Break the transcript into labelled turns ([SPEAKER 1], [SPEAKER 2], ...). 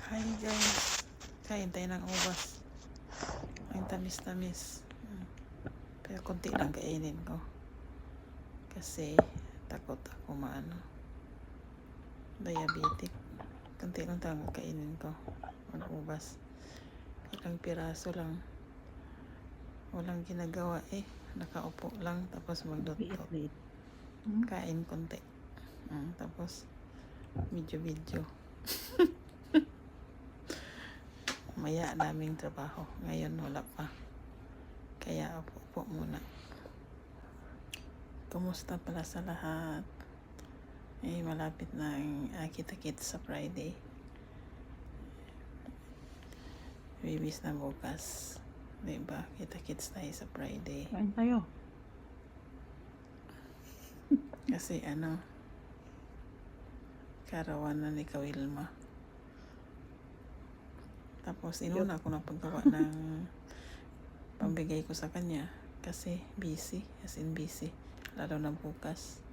[SPEAKER 1] Hi guys, kain tayo ng ubas. Ang tamis-tamis. Pero konti lang kainin ko. Kasi takot ako diabetic. Konti lang talaga kainin ko. Ang ubas. Ilang piraso lang. Walang ginagawa eh. Nakaupo lang tapos magluto. Kain konti. Tapos video. Maya daming trabaho. Ngayon wala pa. Kaya upo muna. Kumusta pala sa lahat? Malapit na ang kita-kits sa Friday. Bibis na bukas. Diba? Kita-kits tayo sa Friday.
[SPEAKER 2] Kain tayo.
[SPEAKER 1] Kasi karawan na ni Kawilma. Tapos inuna ko na paggawa ng pambigay ko sa kanya kasi busy, as in busy, lalo na bukas.